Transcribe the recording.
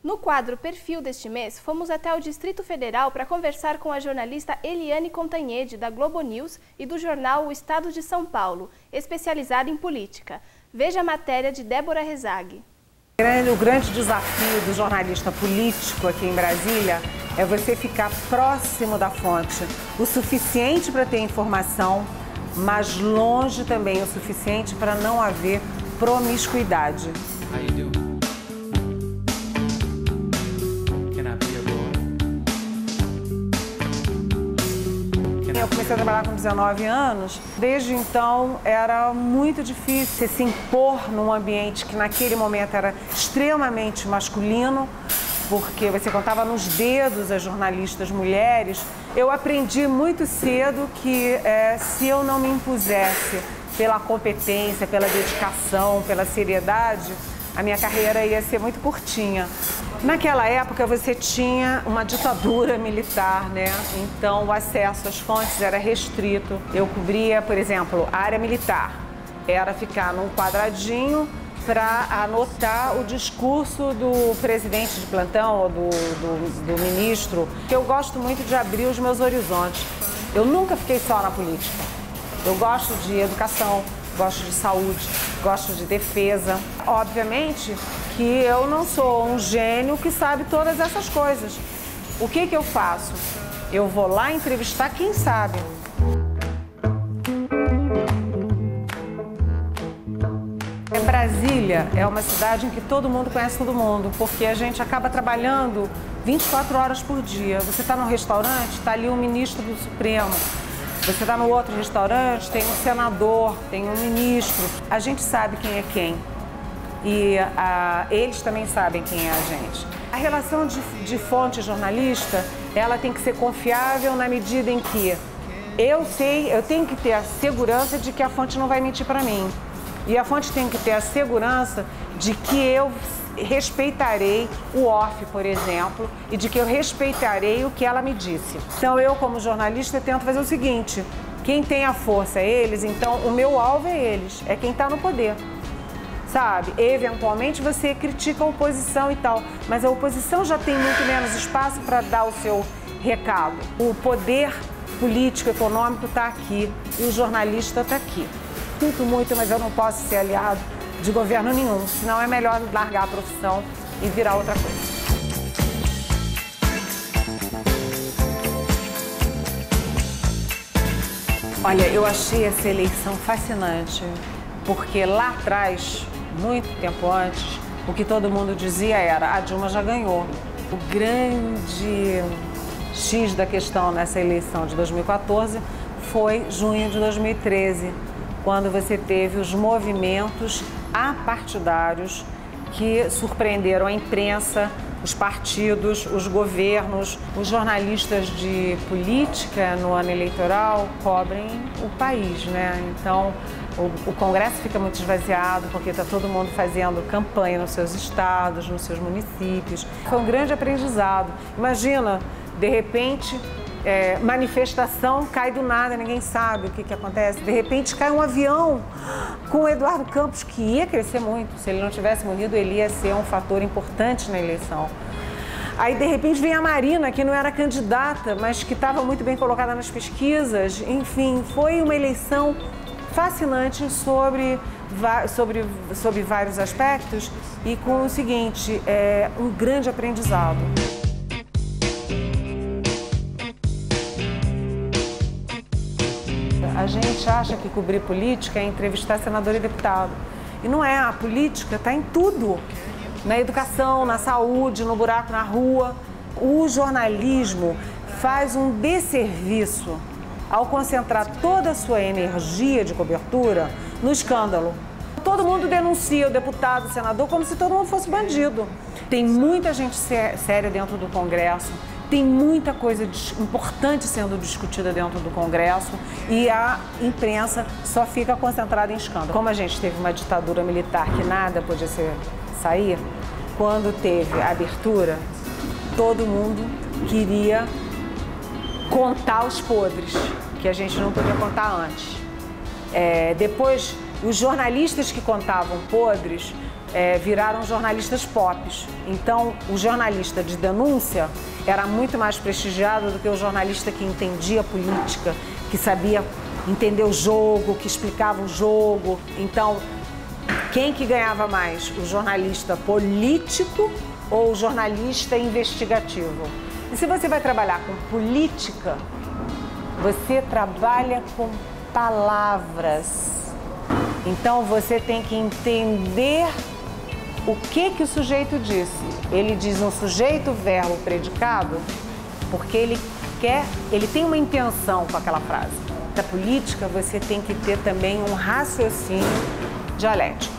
No quadro Perfil deste mês, fomos até o Distrito Federal para conversar com a jornalista Eliane Contagnede, da Globo News e do jornal O Estado de São Paulo, especializada em política. Veja a matéria de Débora Rezag. O grande desafio do jornalista político aqui em Brasília é você ficar próximo da fonte, o suficiente para ter informação, mas longe também o suficiente para não haver promiscuidade. How you doing? Can I be a boy? Eu comecei a trabalhar com 19 anos. Desde então, era muito difícil se impor num ambiente que naquele momento era extremamente masculino, porque você contava nos dedos as jornalistas mulheres. Eu aprendi muito cedo que se eu não me impusesse pela competência, pela dedicação, pela seriedade, a minha carreira ia ser muito curtinha. Naquela época você tinha uma ditadura militar, né? Então o acesso às fontes era restrito. Eu cobria, por exemplo, a área militar. Era ficar num quadradinho para anotar o discurso do presidente de plantão ou do ministro. Eu gosto muito de abrir os meus horizontes. Eu nunca fiquei só na política. Eu gosto de educação, gosto de saúde, gosto de defesa. Obviamente que eu não sou um gênio que sabe todas essas coisas. O que eu faço? Eu vou lá entrevistar quem sabe. Brasília é uma cidade em que todo mundo conhece todo mundo, porque a gente acaba trabalhando 24 horas por dia. Você está num restaurante, está ali um ministro do Supremo. Você está no outro restaurante, tem um senador, tem um ministro. A gente sabe quem é quem. E eles também sabem quem é a gente. A relação de fonte jornalista, ela tem que ser confiável na medida em que eu tenho que ter a segurança de que a fonte não vai mentir para mim. E a fonte tem que ter a segurança de que eu respeitarei o off, por exemplo, e de que eu respeitarei o que ela me disse. Então eu, como jornalista, tento fazer o seguinte: quem tem a força é eles, então o meu alvo é eles, é quem está no poder. Sabe? Eventualmente você critica a oposição e tal, mas a oposição já tem muito menos espaço para dar o seu recado. O poder político, econômico está aqui e o jornalista está aqui. Sinto muito, mas eu não posso ser aliado de governo nenhum, senão é melhor largar a profissão e virar outra coisa. Olha, eu achei essa eleição fascinante, porque lá atrás, muito tempo antes, o que todo mundo dizia era: a Dilma já ganhou. O grande X da questão nessa eleição de 2014 foi junho de 2013, quando você teve os movimentos apartidários que surpreenderam a imprensa, os partidos, os governos. Os jornalistas de política no ano eleitoral cobrem o país, né? Então, o Congresso fica muito esvaziado porque está todo mundo fazendo campanha nos seus estados, nos seus municípios. Foi um grande aprendizado. Imagina, de repente, manifestação cai do nada, ninguém sabe o que acontece. De repente cai um avião com o Eduardo Campos, que ia crescer muito. Se ele não tivesse morrido, ele ia ser um fator importante na eleição. Aí, de repente, vem a Marina, que não era candidata, mas que estava muito bem colocada nas pesquisas. Enfim, foi uma eleição fascinante sobre vários aspectos e com o seguinte, um grande aprendizado. A gente acha que cobrir política é entrevistar senador e deputado. E não é, a política está em tudo. Na educação, na saúde, no buraco na rua. O jornalismo faz um desserviço ao concentrar toda a sua energia de cobertura no escândalo. Todo mundo denuncia o deputado, o senador, como se todo mundo fosse bandido. Tem muita gente séria dentro do Congresso. Tem muita coisa importante sendo discutida dentro do Congresso e a imprensa só fica concentrada em escândalo. Como a gente teve uma ditadura militar que nada podia sair, quando teve a abertura, todo mundo queria contar os podres, que a gente não podia contar antes. Depois, os jornalistas que contavam podres viraram jornalistas pop. Então, o jornalista de denúncia era muito mais prestigiado do que o jornalista que entendia política, que sabia entender o jogo, que explicava o jogo. Então, quem que ganhava mais? O jornalista político ou o jornalista investigativo? E se você vai trabalhar com política, você trabalha com palavras. Então, você tem que entender o que o sujeito disse. Ele diz um sujeito, verbo, predicado, porque ele tem uma intenção com aquela frase. Na política, você tem que ter também um raciocínio dialético.